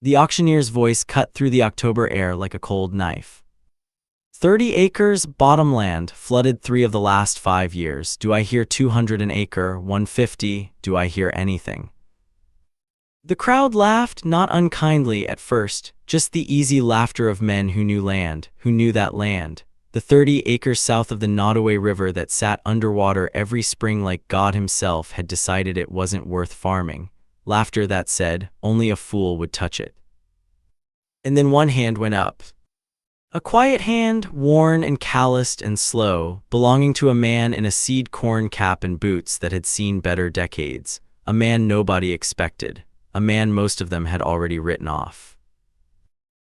The auctioneer's voice cut through the October air like a cold knife. 30 acres, bottomland, flooded 3 of the last 5 years. Do I hear 200 an acre, 150? Do I hear anything? The crowd laughed, not unkindly at first, just the easy laughter of men who knew land, who knew that land. The 30 acres south of the Nodaway River that sat underwater every spring like God himself had decided it wasn't worth farming. Laughter that said, only a fool would touch it. And then one hand went up. A quiet hand, worn and calloused and slow, belonging to a man in a seed corn cap and boots that had seen better decades. A man nobody expected. A man most of them had already written off.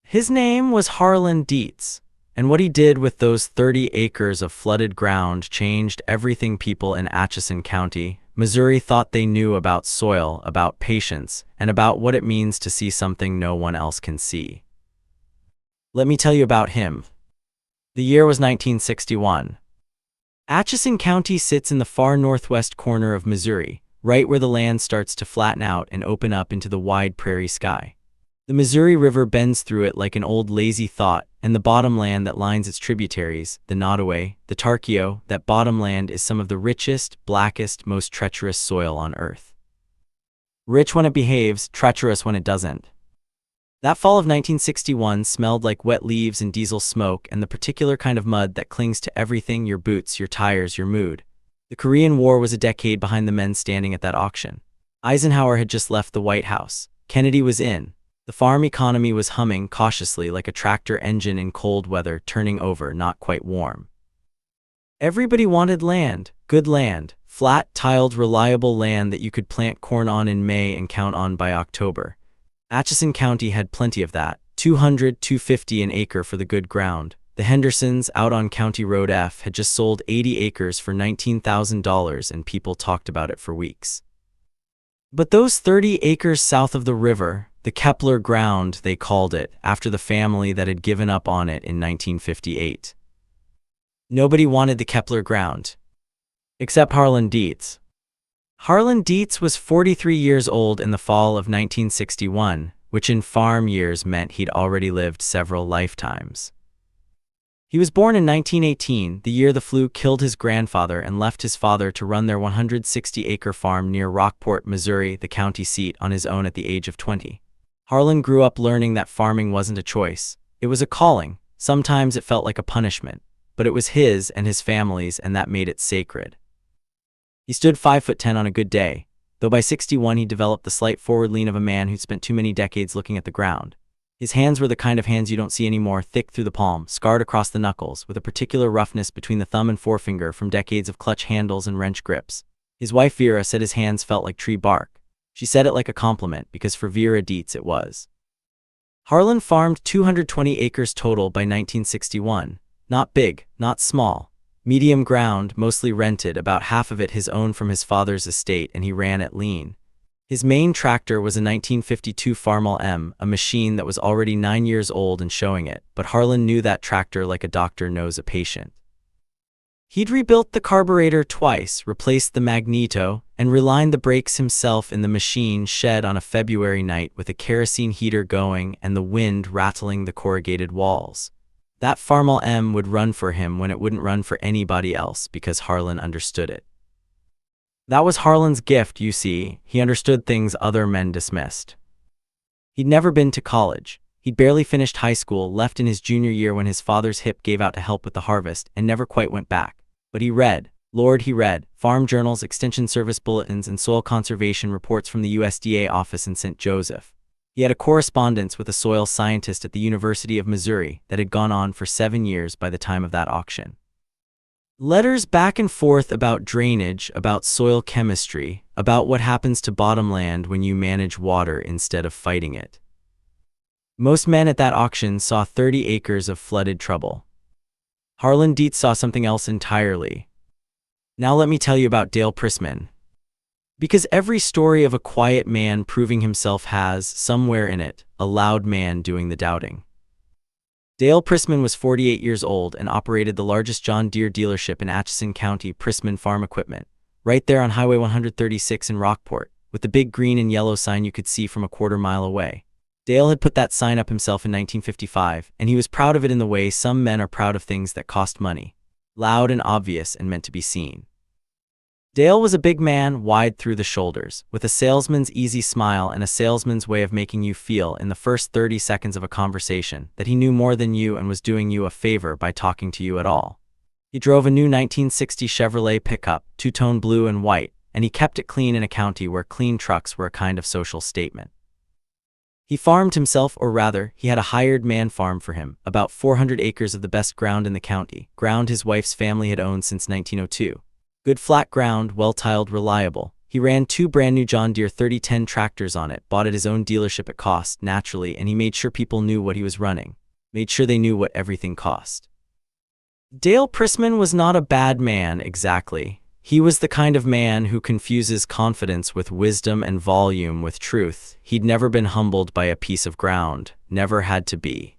His name was Harlan Deetz, and what he did with those 30 acres of flooded ground changed everything. People in Atchison County, Missouri thought they knew about soil, about patience, and about what it means to see something no one else can see. Let me tell you about him. The year was 1961. Atchison County sits in the far northwest corner of Missouri, right where the land starts to flatten out and open up into the wide prairie sky. The Missouri River bends through it like an old lazy thought, and the bottomland that lines its tributaries, the Nodaway, the Tarkio, that bottomland is some of the richest, blackest, most treacherous soil on earth. Rich when it behaves, treacherous when it doesn't. That fall of 1961 smelled like wet leaves and diesel smoke and the particular kind of mud that clings to everything: your boots, your tires, your mood. The Korean War was a decade behind the men standing at that auction. Eisenhower had just left the White House. Kennedy was in. The farm economy was humming cautiously like a tractor engine in cold weather, turning over, not quite warm. Everybody wanted land, good land, flat, tiled, reliable land that you could plant corn on in May and count on by October. Atchison County had plenty of that, 200, 250 an acre for the good ground. The Hendersons, out on County Road F, had just sold 80 acres for $19,000 and people talked about it for weeks. But those 30 acres south of the river, the Kepler ground they called it, after the family that had given up on it in 1958. Nobody wanted the Kepler ground. Except Harlan Deetz. Harlan Deetz was 43 years old in the fall of 1961, which in farm years meant he'd already lived several lifetimes. He was born in 1918, the year the flu killed his grandfather and left his father to run their 160-acre farm near Rockport, Missouri, the county seat, on his own at the age of 20. Harlan grew up learning that farming wasn't a choice. It was a calling. Sometimes it felt like a punishment, but it was his and his family's, and that made it sacred. He stood 5'10" on a good day, though by 61 he developed the slight forward lean of a man who'd spent too many decades looking at the ground. His hands were the kind of hands you don't see anymore, thick through the palm, scarred across the knuckles, with a particular roughness between the thumb and forefinger from decades of clutch handles and wrench grips. His wife Vera said his hands felt like tree bark. She said it like a compliment, because for Vera Deetz it was. Harlan farmed 220 acres total by 1961. Not big, not small. Medium ground, mostly rented, about half of it his own from his father's estate, and he ran it lean. His main tractor was a 1952 Farmall M, a machine that was already 9 years old and showing it, but Harlan knew that tractor like a doctor knows a patient. He'd rebuilt the carburetor twice, replaced the magneto, and relined the brakes himself in the machine shed on a February night with a kerosene heater going and the wind rattling the corrugated walls. That Farmall M would run for him when it wouldn't run for anybody else, because Harlan understood it. That was Harlan's gift, you see. He understood things other men dismissed. He'd never been to college. He'd barely finished high school, left in his junior year when his father's hip gave out to help with the harvest, and never quite went back. But he read. Lord, he read. Farm journals, extension service bulletins, and soil conservation reports from the USDA office in St. Joseph. He had a correspondence with a soil scientist at the University of Missouri that had gone on for 7 years by the time of that auction. Letters back and forth about drainage, about soil chemistry, about what happens to bottomland when you manage water instead of fighting it. Most men at that auction saw 30 acres of flooded trouble. Harlan Deetz saw something else entirely. Now let me tell you about Dale Pressman. Because every story of a quiet man proving himself has, somewhere in it, a loud man doing the doubting. Dale Pressman was 48 years old and operated the largest John Deere dealership in Atchison County, Pressman Farm Equipment, right there on Highway 136 in Rockport, with the big green and yellow sign you could see from a quarter mile away. Dale had put that sign up himself in 1955, and he was proud of it in the way some men are proud of things that cost money. Loud and obvious and meant to be seen. Dale was a big man, wide through the shoulders, with a salesman's easy smile and a salesman's way of making you feel in the first 30 seconds of a conversation that he knew more than you and was doing you a favor by talking to you at all. He drove a new 1960 Chevrolet pickup, two-tone blue and white, and he kept it clean in a county where clean trucks were a kind of social statement. He farmed himself, or rather, he had a hired man farm for him, about 400 acres of the best ground in the county, ground his wife's family had owned since 1902. Good flat ground, well-tiled, reliable. He ran 2 brand-new John Deere 3010 tractors on it, bought at his own dealership at cost, naturally, and he made sure people knew what he was running. Made sure they knew what everything cost. Dale Prissman was not a bad man, exactly. He was the kind of man who confuses confidence with wisdom and volume with truth. He'd never been humbled by a piece of ground, never had to be.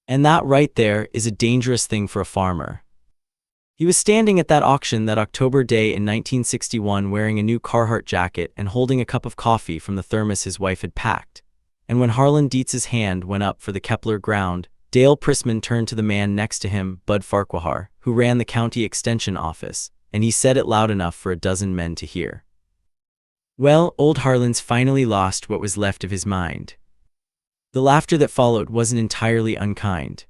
And that right there is a dangerous thing for a farmer. He was standing at that auction that October day in 1961 wearing a new Carhartt jacket and holding a cup of coffee from the thermos his wife had packed. And when Harlan Deetz's hand went up for the Kepler ground, Dale Prissman turned to the man next to him, Bud Farquhar, who ran the county extension office, and he said it loud enough for a dozen men to hear. Well, old Harlan's finally lost what was left of his mind. The laughter that followed wasn't entirely unkind.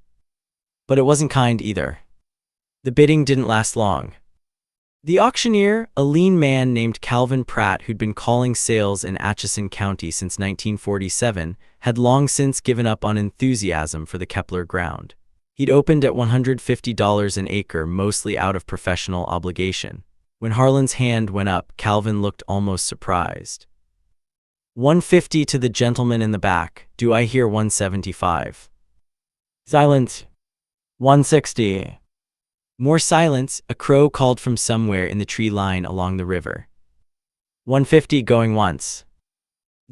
But it wasn't kind either. The bidding didn't last long. The auctioneer, a lean man named Calvin Pratt who'd been calling sales in Atchison County since 1947, had long since given up on enthusiasm for the Kepler ground. He'd opened at $150 an acre, mostly out of professional obligation. When Harlan's hand went up, Calvin looked almost surprised. $150 to the gentleman in the back. Do I hear $175? Silence. $160. More silence. A crow called from somewhere in the tree line along the river. $150 going once.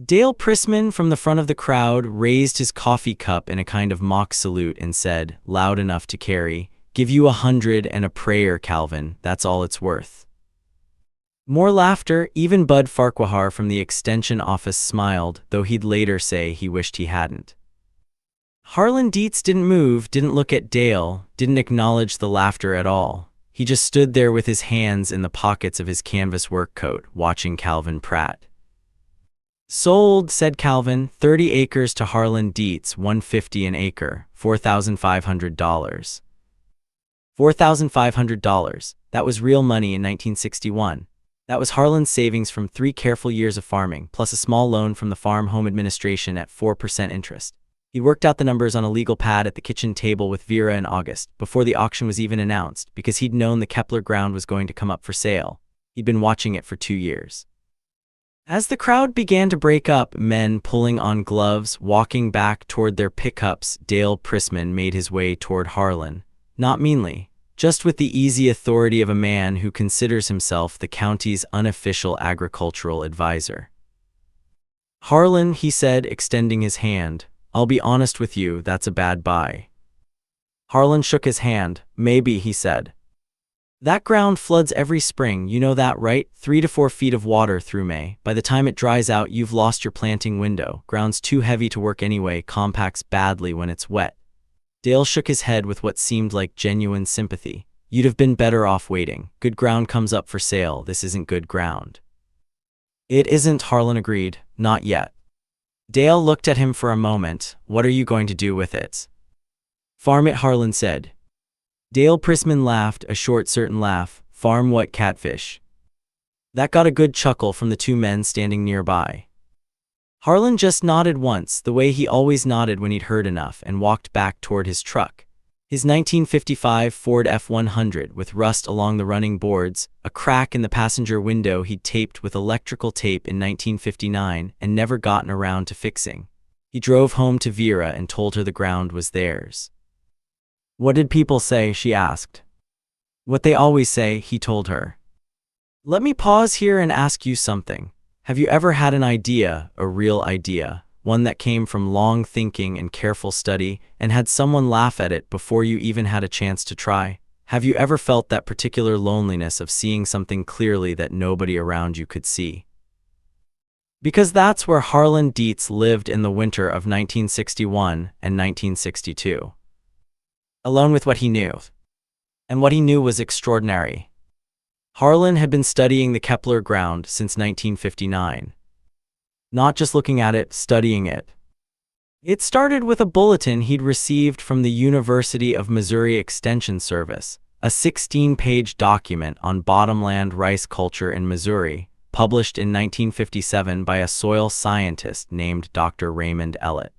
Dale Prissman from the front of the crowd raised his coffee cup in a kind of mock salute and said, loud enough to carry, "Give you 100 and a prayer, Calvin, that's all it's worth." More laughter. Even Bud Farquhar from the extension office smiled, though he'd later say he wished he hadn't. Harlan Deetz didn't move, didn't look at Dale, didn't acknowledge the laughter at all. He just stood there with his hands in the pockets of his canvas work coat, watching Calvin Pratt. "Sold," said Calvin, 30 acres to Harlan Deetz, $150 an acre, $4,500. $4,500. That was real money in 1961. That was Harlan's savings from 3 careful years of farming, plus a small loan from the Farm Home Administration at 4% interest. He worked out the numbers on a legal pad at the kitchen table with Vera in August, before the auction was even announced, because he'd known the Kepler ground was going to come up for sale. He'd been watching it for 2 years. As the crowd began to break up, men pulling on gloves, walking back toward their pickups, Dale Prissman made his way toward Harlan, not meanly, just with the easy authority of a man who considers himself the county's unofficial agricultural advisor. "Harlan," he said, extending his hand, "I'll be honest with you, that's a bad buy." Harlan shook his hand. "Maybe," he said. "That ground floods every spring, you know that, right? 3 to 4 feet of water through May. By the time it dries out, you've lost your planting window. Ground's too heavy to work anyway, compacts badly when it's wet." Dale shook his head with what seemed like genuine sympathy. "You'd have been better off waiting. Good ground comes up for sale. This isn't good ground." "It isn't," Harlan agreed. "Not yet." Dale looked at him for a moment. "What are you going to do with it?" "Farm it," Harlan said. Dale Prissman laughed, a short, certain laugh. "Farm what, catfish?" That got a good chuckle from the 2 men standing nearby. Harlan just nodded once, the way he always nodded when he'd heard enough, and walked back toward his truck. His 1955 Ford F-100 with rust along the running boards, a crack in the passenger window he'd taped with electrical tape in 1959 and never gotten around to fixing. He drove home to Vera and told her the ground was theirs. "What did people say?" she asked. "What they always say," he told her. "Let me pause here and ask you something. Have you ever had an idea, a real idea, one that came from long thinking and careful study, and had someone laugh at it before you even had a chance to try? Have you ever felt that particular loneliness of seeing something clearly that nobody around you could see?" Because that's where Harlan Deetz lived in the winter of 1961 and 1962. Alone with what he knew. And what he knew was extraordinary. Harlan had been studying the Kepler ground since 1959. Not just looking at it, studying it. It started with a bulletin he'd received from the University of Missouri Extension Service, a 16-page document on bottomland rice culture in Missouri, published in 1957 by a soil scientist named Dr. Raymond Ellett.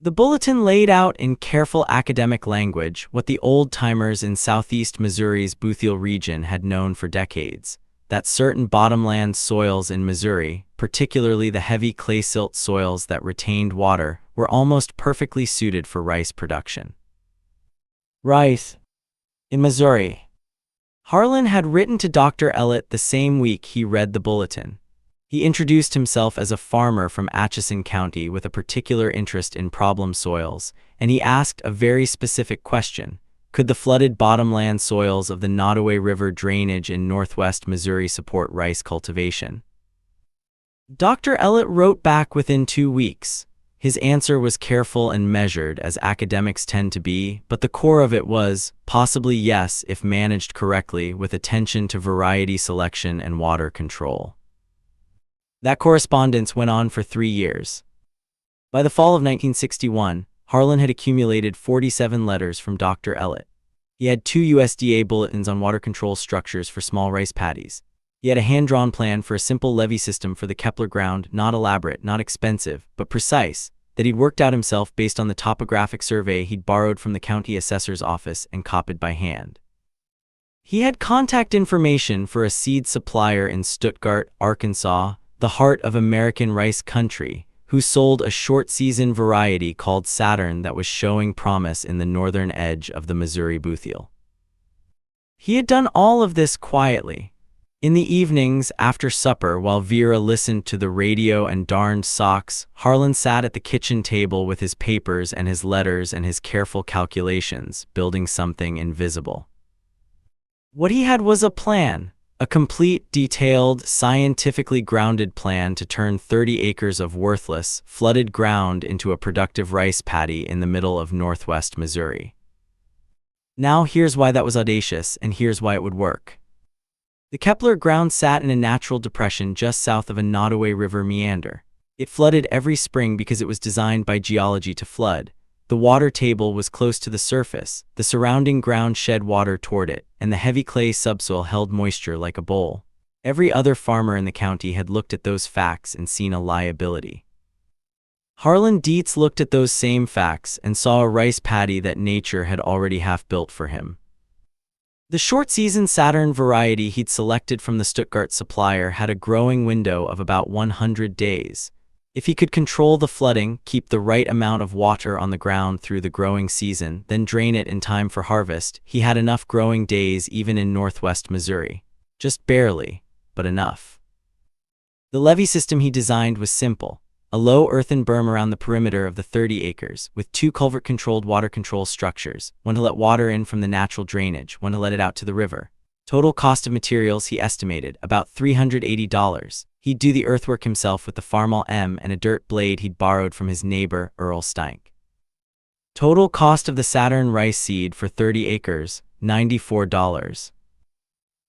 The bulletin laid out in careful academic language what the old-timers in southeast Missouri's Boothiel region had known for decades, that certain bottomland soils in Missouri, particularly the heavy clay silt soils that retained water, were almost perfectly suited for rice production. Rice in Missouri. Harlan had written to Dr. Ellett the same week he read the bulletin. He introduced himself as a farmer from Atchison County with a particular interest in problem soils, and he asked a very specific question. Could the flooded bottomland soils of the Nodaway River drainage in northwest Missouri support rice cultivation? Dr. Ellett wrote back within 2 weeks. His answer was careful and measured, as academics tend to be, but the core of it was, possibly yes if managed correctly with attention to variety selection and water control. That correspondence went on for 3 years. By the fall of 1961, Harlan had accumulated 47 letters from Dr. Ellett. He had 2 USDA bulletins on water control structures for small rice paddies. He had a hand-drawn plan for a simple levee system for the Kepler ground, not elaborate, not expensive, but precise, that he'd worked out himself based on the topographic survey he'd borrowed from the county assessor's office and copied by hand. He had contact information for a seed supplier in Stuttgart, Arkansas, the heart of American rice country, who sold a short-season variety called Saturn that was showing promise in the northern edge of the Missouri Boothiel. He had done all of this quietly. In the evenings, after supper, while Vera listened to the radio and darned socks, Harlan sat at the kitchen table with his papers and his letters and his careful calculations, building something invisible. What he had was a plan. A complete, detailed, scientifically grounded plan to turn 30 acres of worthless, flooded ground into a productive rice paddy in the middle of northwest Missouri. Now here's why that was audacious, and here's why it would work. The Kepler ground sat in a natural depression just south of a Nodaway River meander. It flooded every spring because it was designed by geology to flood. The water table was close to the surface, the surrounding ground shed water toward it, and the heavy clay subsoil held moisture like a bowl. Every other farmer in the county had looked at those facts and seen a liability. Harlan Deetz looked at those same facts and saw a rice paddy that nature had already half-built for him. The short-season Saturn variety he'd selected from the Stuttgart supplier had a growing window of about 100 days. If he could control the flooding, keep the right amount of water on the ground through the growing season, then drain it in time for harvest, he had enough growing days even in northwest Missouri. Just barely, but enough. The levee system he designed was simple. A low earthen berm around the perimeter of the 30 acres, with 2 culvert-controlled water control structures, one to let water in from the natural drainage, one to let it out to the river. Total cost of materials he estimated, about $380. He'd do the earthwork himself with the Farmall M and a dirt blade he'd borrowed from his neighbor, Earl Steinck. Total cost of the Saturn rice seed for 30 acres, $94.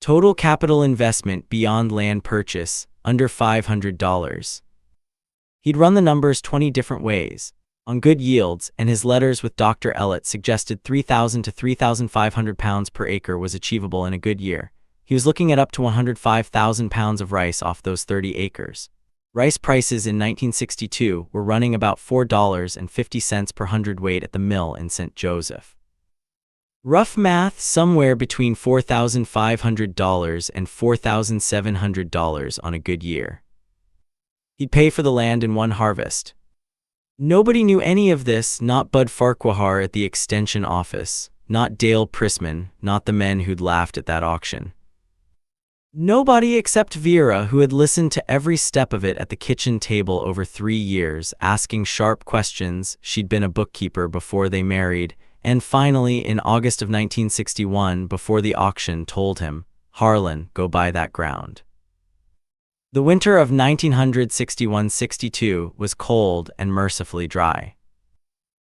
Total capital investment beyond land purchase, under $500. He'd run the numbers 20 different ways, on good yields, and his letters with Dr. Ellett suggested 3,000 to 3,500 pounds per acre was achievable in a good year. He was looking at up to 105,000 pounds of rice off those 30 acres. Rice prices in 1962 were running about $4.50 per hundredweight at the mill in St. Joseph. Rough math, somewhere between $4,500 and $4,700 on a good year. He'd pay for the land in one harvest. Nobody knew any of this, not Bud Farquhar at the extension office, not Dale Prissman, not the men who'd laughed at that auction. Nobody except Vera, who had listened to every step of it at the kitchen table over 3 years, asking sharp questions. She'd been a bookkeeper before they married, and finally, in August of 1961, before the auction, told him, "Harlan, go buy that ground." The winter of 1961–62 was cold and mercifully dry.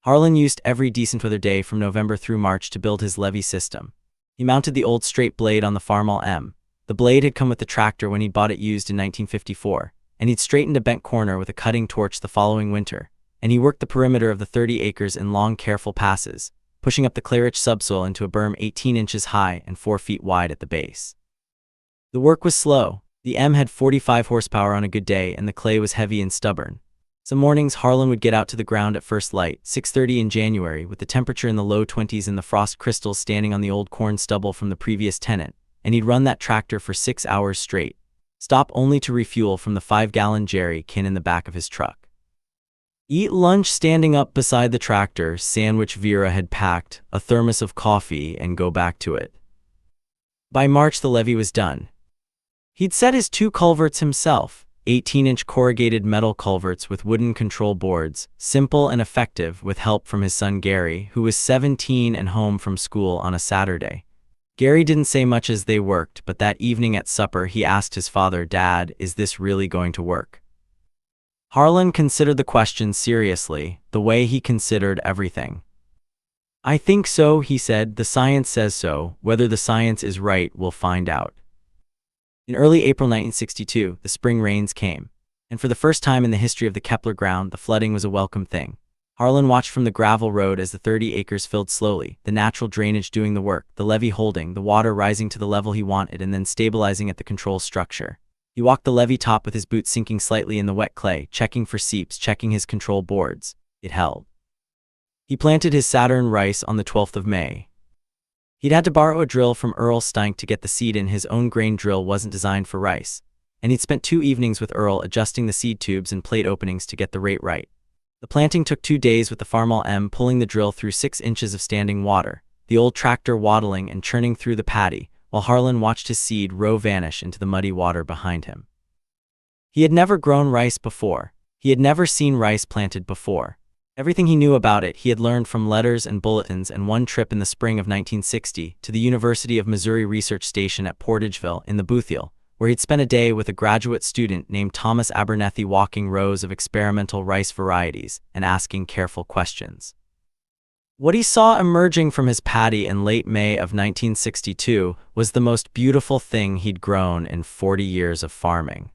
Harlan used every decent weather day from November through March to build his levee system. He mounted the old straight blade on the Farmall M. The blade had come with the tractor when he'd bought it used in 1954, and he'd straightened a bent corner with a cutting torch the following winter, and he worked the perimeter of the 30 acres in long, careful passes, pushing up the clay-rich subsoil into a berm 18 inches high and 4 feet wide at the base. The work was slow. The M had 45 horsepower on a good day, and the clay was heavy and stubborn. Some mornings, Harlan would get out to the ground at first light, 6:30 in January, with the temperature in the low 20s and the frost crystals standing on the old corn stubble from the previous tenant, and he'd run that tractor for 6 hours straight. Stop only to refuel from the 5-gallon jerry can in the back of his truck. Eat lunch standing up beside the tractor, sandwich Vera had packed, a thermos of coffee, and go back to it. By March, the levee was done. He'd set his 2 culverts himself, 18-inch corrugated metal culverts with wooden control boards, simple and effective, with help from his son Gary, who was 17 and home from school on a Saturday. Gary didn't say much as they worked, but that evening at supper he asked his father, "Dad, is this really going to work?" Harlan considered the question seriously, the way he considered everything. "I think so," he said. "The science says so. Whether the science is right, we'll find out." In early April 1962, the spring rains came, and for the first time in the history of the Kepler ground, the flooding was a welcome thing. Harlan watched from the gravel road as the 30 acres filled slowly, the natural drainage doing the work, the levee holding, the water rising to the level he wanted and then stabilizing at the control structure. He walked the levee top with his boots sinking slightly in the wet clay, checking for seeps, checking his control boards. It held. He planted his Saturn rice on the 12th of May. He'd had to borrow a drill from Earl Stink to get the seed in. His own grain drill wasn't designed for rice, and he'd spent 2 evenings with Earl adjusting the seed tubes and plate openings to get the rate right. The planting took 2 days with the Farmall M pulling the drill through 6 inches of standing water, the old tractor waddling and churning through the paddy, while Harlan watched his seed row vanish into the muddy water behind him. He had never grown rice before. He had never seen rice planted before. Everything he knew about it he had learned from letters and bulletins and one trip in the spring of 1960 to the University of Missouri Research Station at Portageville in the Bootheel, where he'd spent a day with a graduate student named Thomas Abernethy walking rows of experimental rice varieties and asking careful questions. What he saw emerging from his paddy in late May of 1962 was the most beautiful thing he'd grown in 40 years of farming.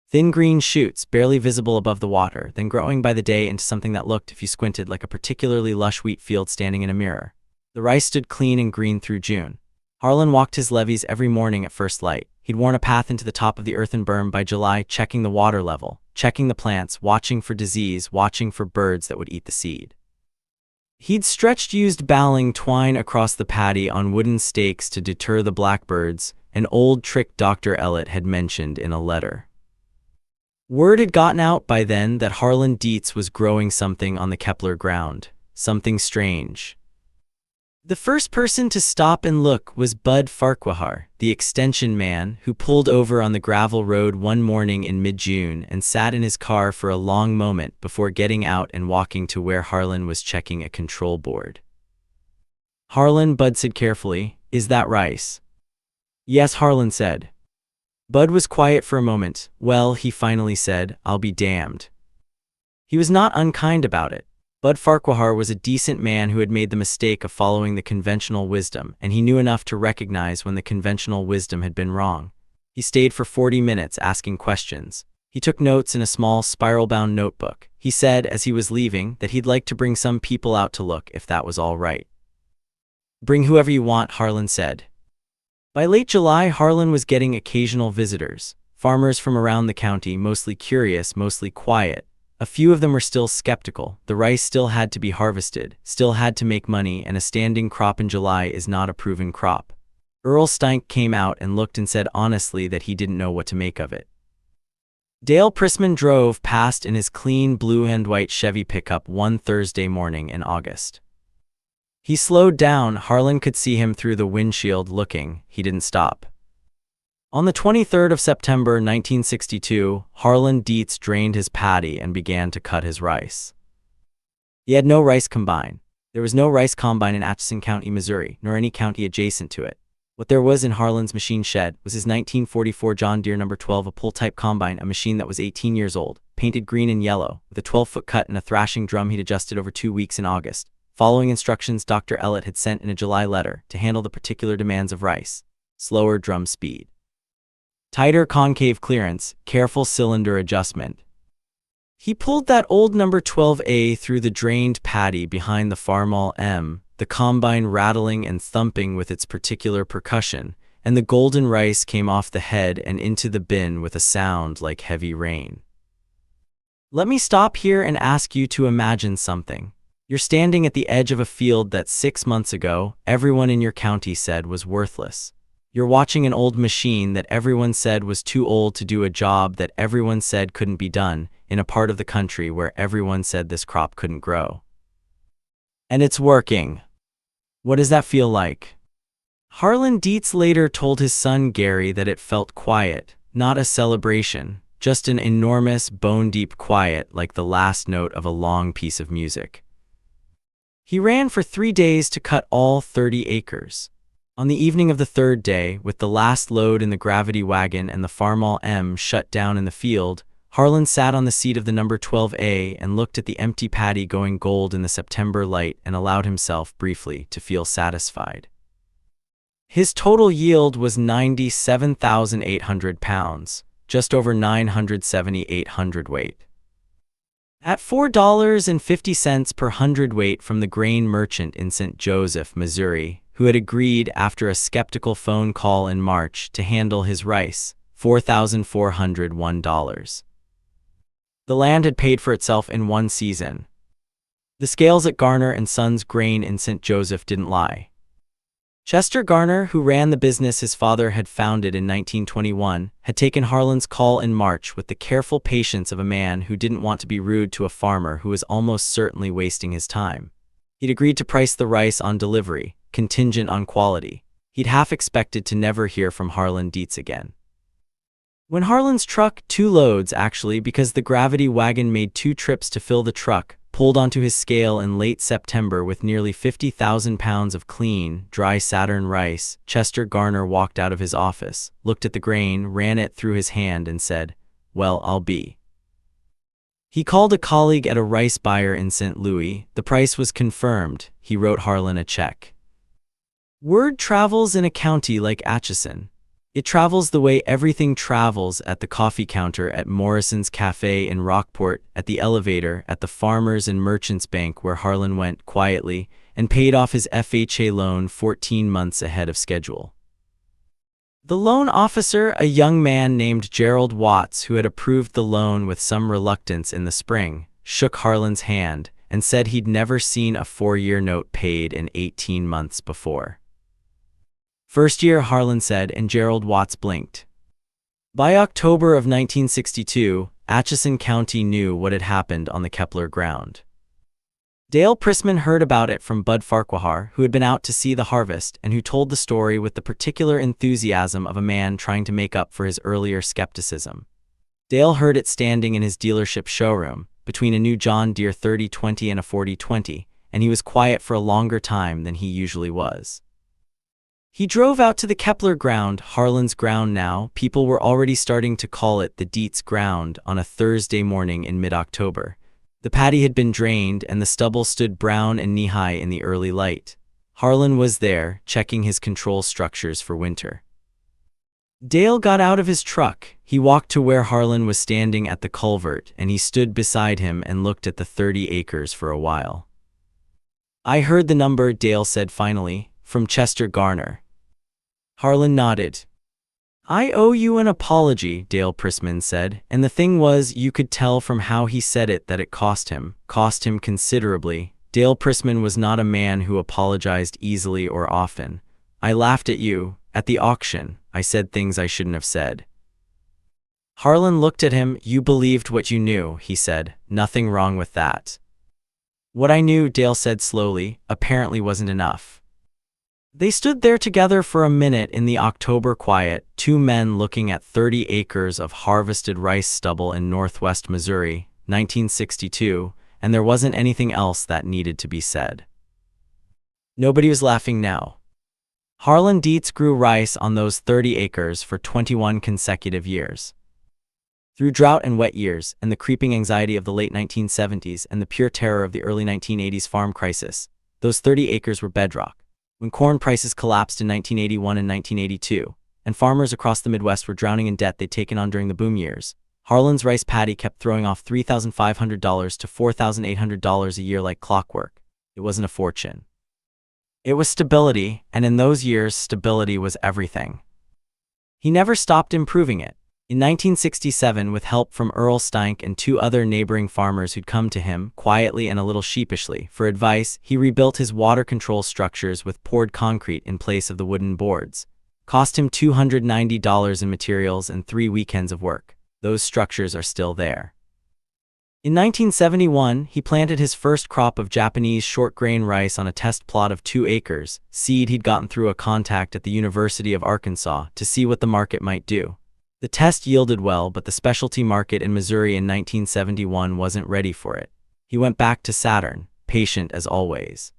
Thin green shoots, barely visible above the water, then growing by the day into something that looked, if you squinted, like a particularly lush wheat field standing in a mirror. The rice stood clean and green through June. Harlan walked his levees every morning at first light. He'd worn a path into the top of the earthen berm by July, checking the water level, checking the plants, watching for disease, watching for birds that would eat the seed. He'd stretched used baling twine across the paddy on wooden stakes to deter the blackbirds, an old trick Dr. Ellett had mentioned in a letter. Word had gotten out by then that Harlan Deetz was growing something on the Kepler ground, something strange. The first person to stop and look was Bud Farquhar, the extension man, who pulled over on the gravel road one morning in mid-June and sat in his car for a long moment before getting out and walking to where Harlan was checking a control board. "Harlan," Bud said carefully, "is that rice?" "Yes," Harlan said. Bud was quiet for a moment. "Well," he finally said, "I'll be damned." He was not unkind about it. Bud Farquhar was a decent man who had made the mistake of following the conventional wisdom, and he knew enough to recognize when the conventional wisdom had been wrong. He stayed for 40 minutes asking questions. He took notes in a small spiral-bound notebook. He said, as he was leaving, that he'd like to bring some people out to look, if that was all right. "Bring whoever you want," Harlan said. By late July, Harlan was getting occasional visitors, farmers from around the county, mostly curious, mostly quiet. A few of them were still skeptical. The rice still had to be harvested, still had to make money, and a standing crop in July is not a proven crop. Earl Stink came out and looked and said honestly that he didn't know what to make of it. Dale Prissman drove past in his clean blue and white Chevy pickup one Thursday morning in August. He slowed down. Harlan could see him through the windshield looking. He didn't stop. On the 23rd of September 1962, Harlan Deetz drained his paddy and began to cut his rice. He had no rice combine. There was no rice combine in Atchison County, Missouri, nor any county adjacent to it. What there was in Harlan's machine shed was his 1944 John Deere No. 12, a pull-type combine, a machine that was 18 years old, painted green and yellow, with a 12-foot cut and a thrashing drum he'd adjusted over 2 weeks in August, following instructions Dr. Ellett had sent in a July letter to handle the particular demands of rice: slower drum speed, tighter concave clearance, careful cylinder adjustment. He pulled that old No. 12A through the drained paddy behind the farmall M, the combine rattling and thumping with its particular percussion, and the golden rice came off the head and into the bin with a sound like heavy rain. Let me stop here and ask you to imagine something. You're standing at the edge of a field that 6 months ago everyone in your county said was worthless. You're watching an old machine that everyone said was too old to do a job that everyone said couldn't be done in a part of the country where everyone said this crop couldn't grow. And it's working. What does that feel like? Harlan Deetz later told his son Gary that it felt quiet, not a celebration, just an enormous, bone-deep quiet like the last note of a long piece of music. He ran for 3 days to cut all 30 acres. On the evening of the third day, with the last load in the gravity wagon and the farmall M shut down in the field, Harlan sat on the seat of the No. 12A and looked at the empty paddy going gold in the September light and allowed himself briefly to feel satisfied. His total yield was 97,800 pounds, just over 978 hundredweight. At $4.50 per hundredweight from the grain merchant in St. Joseph, Missouri, who had agreed after a skeptical phone call in March to handle his rice, $4,401. The land had paid for itself in 1 season. The scales at Garner and Sons Grain in St. Joseph didn't lie. Chester Garner, who ran the business his father had founded in 1921, had taken Harlan's call in March with the careful patience of a man who didn't want to be rude to a farmer who was almost certainly wasting his time. He'd agreed to price the rice on delivery, contingent on quality. He'd half expected to never hear from Harlan Deetz again. When Harlan's truck, 2 loads actually, because the gravity wagon made 2 trips to fill the truck, pulled onto his scale in late September with nearly 50,000 pounds of clean, dry Saturn rice, Chester Garner walked out of his office, looked at the grain, ran it through his hand and said, "Well, I'll be." He called a colleague at a rice buyer in St. Louis. The price was confirmed. He wrote Harlan a check. Word travels in a county like Atchison. It travels the way everything travels: at the coffee counter at Morrison's Cafe in Rockport, at the elevator, at the Farmers and Merchants Bank where Harlan went quietly and paid off his FHA loan 14 months ahead of schedule. The loan officer, a young man named Gerald Watts who had approved the loan with some reluctance in the spring, shook Harlan's hand and said he'd never seen a 4-year note paid in 18 months before. "First year," Harlan said, and Gerald Watts blinked. By October of 1962, Atchison County knew what had happened on the Kepler ground. Dale Prissman heard about it from Bud Farquhar, who had been out to see the harvest and who told the story with the particular enthusiasm of a man trying to make up for his earlier skepticism. Dale heard it standing in his dealership showroom, between a new John Deere 3020 and a 4020, and he was quiet for a longer time than he usually was. He drove out to the Kepler ground, Harlan's ground now. People were already starting to call it the Deetz ground on a Thursday morning in mid-October. The paddy had been drained and the stubble stood brown and knee-high in the early light. Harlan was there, checking his control structures for winter. Dale got out of his truck. He walked to where Harlan was standing at the culvert, and he stood beside him and looked at the 30 acres for a while. "I heard the number," Dale said finally, "from Chester Garner." Harlan nodded. "I owe you an apology," Dale Prissman said, and the thing was, you could tell from how he said it that it cost him considerably. Dale Prissman was not a man who apologized easily or often. "I laughed at you. At the auction, I said things I shouldn't have said." Harlan looked at him. "You believed what you knew," he said. "Nothing wrong with that." "What I knew," Dale said slowly, "apparently wasn't enough." They stood there together for a minute in the October quiet, 2 men looking at 30 acres of harvested rice stubble in northwest Missouri, 1962, and there wasn't anything else that needed to be said. Nobody was laughing now. Harlan Deetz grew rice on those 30 acres for 21 consecutive years. Through drought and wet years, and the creeping anxiety of the late 1970s and the pure terror of the early 1980s farm crisis, those 30 acres were bedrock. When corn prices collapsed in 1981 and 1982, and farmers across the Midwest were drowning in debt they'd taken on during the boom years, Harlan's rice paddy kept throwing off $3,500 to $4,800 a year like clockwork. It wasn't a fortune. It was stability, and in those years, stability was everything. He never stopped improving it. In 1967, with help from Earl Steinke and two other neighboring farmers who'd come to him, quietly and a little sheepishly, for advice, he rebuilt his water control structures with poured concrete in place of the wooden boards. Cost him $290 in materials and 3 weekends of work. Those structures are still there. In 1971, he planted his first crop of Japanese short-grain rice on a test plot of 2 acres, seed he'd gotten through a contact at the University of Arkansas to see what the market might do. The test yielded well, but the specialty market in Missouri in 1971 wasn't ready for it. He went back to Saturn, patient as always.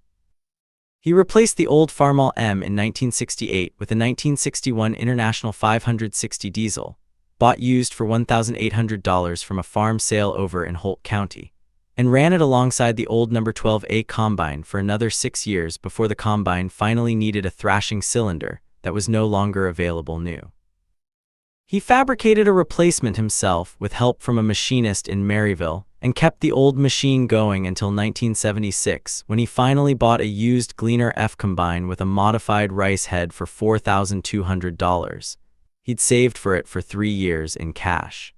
He replaced the old Farmall M in 1968 with a 1961 International 560 diesel, bought used for $1,800 from a farm sale over in Holt County, and ran it alongside the old No. 12A combine for another 6 years before the combine finally needed a thrashing cylinder that was no longer available new. He fabricated a replacement himself with help from a machinist in Maryville and kept the old machine going until 1976, when he finally bought a used Gleaner F combine with a modified rice head for $4,200. He'd saved for it for 3 years in cash.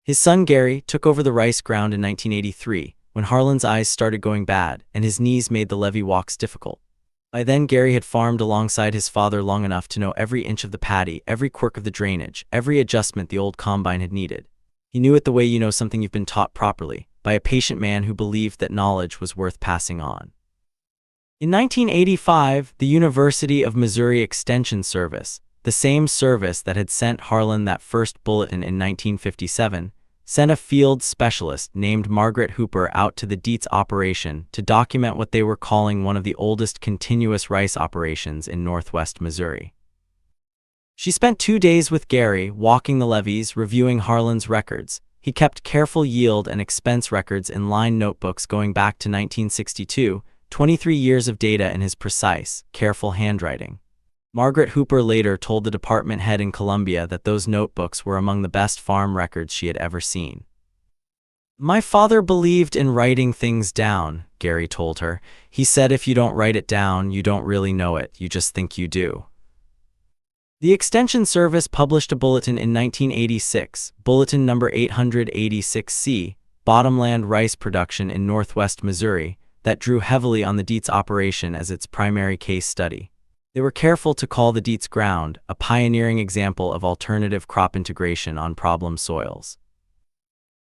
His son Gary took over the rice ground in 1983, when Harlan's eyes started going bad and his knees made the levee walks difficult. By then, Gary had farmed alongside his father long enough to know every inch of the paddy, every quirk of the drainage, every adjustment the old combine had needed. He knew it the way you know something you've been taught properly, by a patient man who believed that knowledge was worth passing on. In 1985, the University of Missouri Extension Service, the same service that had sent Harlan that first bulletin in 1957, sent a field specialist named Margaret Hooper out to the Deetz operation to document what they were calling one of the oldest continuous rice operations in northwest Missouri. She spent 2 days with Gary, walking the levees, reviewing Harlan's records. He kept careful yield and expense records in line notebooks going back to 1962, 23 years of data in his precise, careful handwriting. Margaret Hooper later told the department head in Columbia that those notebooks were among the best farm records she had ever seen. "My father believed in writing things down," Gary told her. "He said if you don't write it down, you don't really know it, you just think you do." The Extension Service published a bulletin in 1986, Bulletin number 886C, Bottomland Rice Production in Northwest Missouri, that drew heavily on the Deetz operation as its primary case study. They were careful to call the Deetz ground a pioneering example of alternative crop integration on problem soils.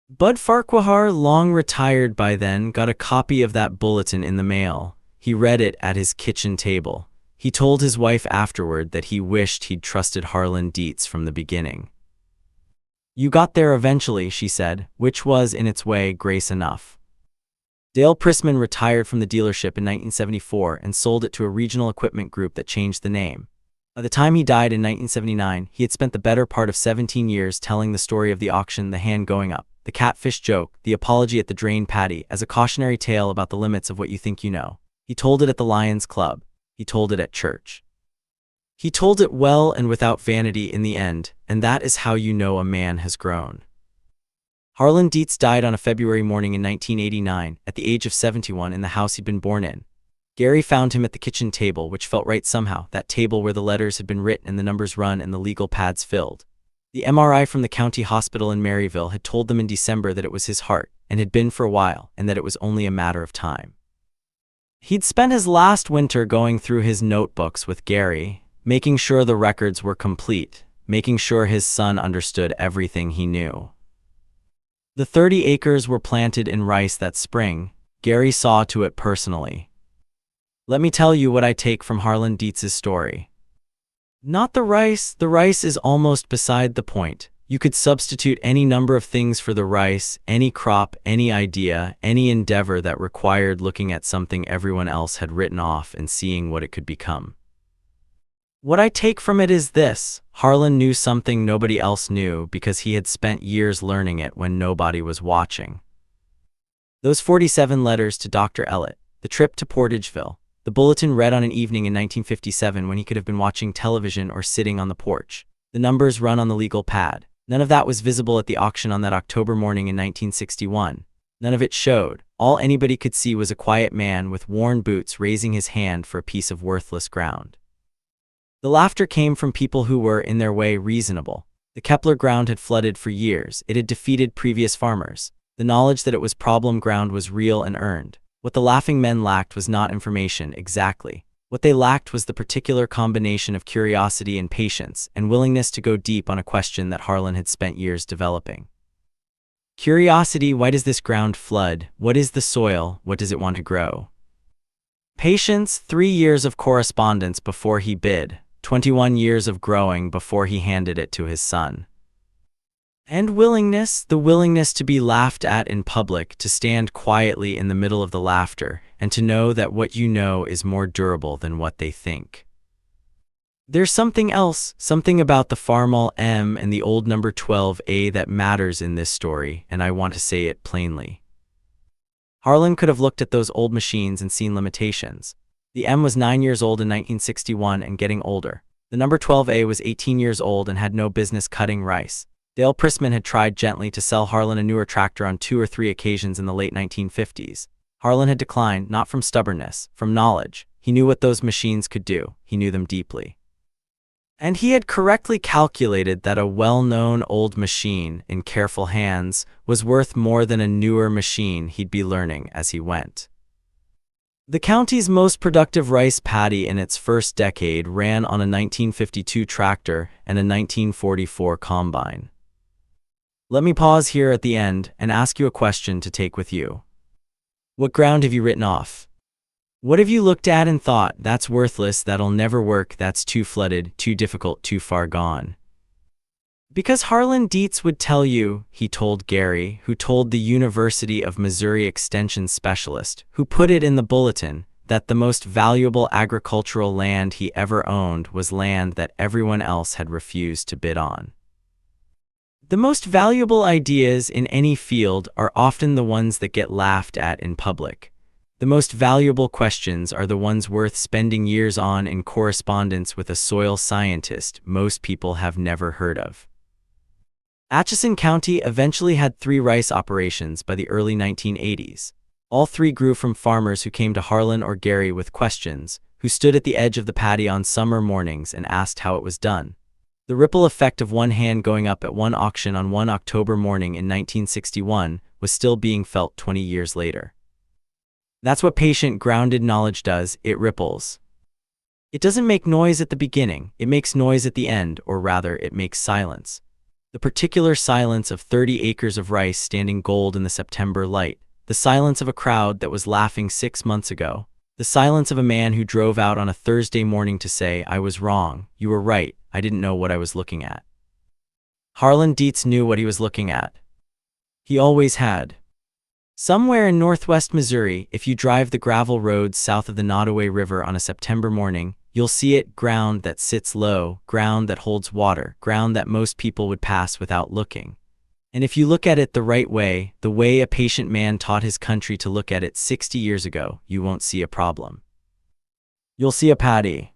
Bud Farquhar, long retired by then, got a copy of that bulletin in the mail. He read it at his kitchen table. He told his wife afterward that he wished he'd trusted Harlan Deetz from the beginning. "You got there eventually," she said, which was, in its way, grace enough. Dale Prissman retired from the dealership in 1974 and sold it to a regional equipment group that changed the name. By the time he died in 1979, he had spent the better part of 17 years telling the story of the auction, the hand going up, the catfish joke, the apology at the drain paddy, as a cautionary tale about the limits of what you think you know. He told it at the Lions Club. He told it at church. He told it well and without vanity in the end, and that is how you know a man has grown. Harlan Deetz died on a February morning in 1989, at the age of 71, in the house he'd been born in. Gary found him at the kitchen table, which felt right somehow, that table where the letters had been written and the numbers run and the legal pads filled. The MRI from the county hospital in Maryville had told them in December that it was his heart, and had been for a while, and that it was only a matter of time. He'd spent his last winter going through his notebooks with Gary, making sure the records were complete, making sure his son understood everything he knew. The 30 acres were planted in rice that spring. Gary saw to it personally. Let me tell you what I take from Harlan Deetz's story. Not the rice is almost beside the point. You could substitute any number of things for the rice, any crop, any idea, any endeavor that required looking at something everyone else had written off and seeing what it could become. What I take from it is this: Harlan knew something nobody else knew because he had spent years learning it when nobody was watching. Those 47 letters to Dr. Ellett, the trip to Portageville, the bulletin read on an evening in 1957 when he could have been watching television or sitting on the porch, the numbers run on the legal pad. None of that was visible at the auction on that October morning in 1961. None of it showed. All anybody could see was a quiet man with worn boots raising his hand for a piece of worthless ground. The laughter came from people who were, in their way, reasonable. The Kepler ground had flooded for years. It had defeated previous farmers. The knowledge that it was problem ground was real and earned. What the laughing men lacked was not information, exactly. What they lacked was the particular combination of curiosity and patience, and willingness to go deep on a question that Harlan had spent years developing. Curiosity: why does this ground flood? What is the soil? What does it want to grow? Patience: 3 years of correspondence before he bid, 21 years of growing before he handed it to his son. And willingness: the willingness to be laughed at in public, to stand quietly in the middle of the laughter, and to know that what you know is more durable than what they think. There's something else, something about the Farmall M and the old number 12A that matters in this story, and I want to say it plainly. Harlan could have looked at those old machines and seen limitations. The M was 9 years old in 1961 and getting older. The number 12A was 18 years old and had no business cutting rice. Dale Prissman had tried gently to sell Harlan a newer tractor on 2 or 3 occasions in the late 1950s. Harlan had declined, not from stubbornness, from knowledge. He knew what those machines could do. He knew them deeply. And he had correctly calculated that a well-known old machine, in careful hands, was worth more than a newer machine he'd be learning as he went. The county's most productive rice paddy in its first decade ran on a 1952 tractor and a 1944 combine. Let me pause here at the end and ask you a question to take with you. What ground have you written off? What have you looked at and thought, that's worthless, that'll never work, that's too flooded, too difficult, too far gone? Because Harlan Deetz would tell you, he told Gary, who told the University of Missouri Extension specialist, who put it in the bulletin, that the most valuable agricultural land he ever owned was land that everyone else had refused to bid on. The most valuable ideas in any field are often the ones that get laughed at in public. The most valuable questions are the ones worth spending years on in correspondence with a soil scientist most people have never heard of. Atchison County eventually had 3 rice operations by the early 1980s. All 3 grew from farmers who came to Harlan or Gary with questions, who stood at the edge of the paddy on summer mornings and asked how it was done. The ripple effect of one hand going up at one auction on one October morning in 1961 was still being felt 20 years later. That's what patient, grounded knowledge does: it ripples. It doesn't make noise at the beginning, it makes noise at the end, or rather, it makes silence. The particular silence of 30 acres of rice standing gold in the September light, the silence of a crowd that was laughing 6 months ago, the silence of a man who drove out on a Thursday morning to say, "I was wrong, you were right, I didn't know what I was looking at." Harlan Deetz knew what he was looking at. He always had. Somewhere in northwest Missouri, if you drive the gravel roads south of the Nodaway River on a September morning, you'll see it: ground that sits low, ground that holds water, ground that most people would pass without looking. And if you look at it the right way, the way a patient man taught his country to look at it 60 years ago, you won't see a problem. You'll see a paddy.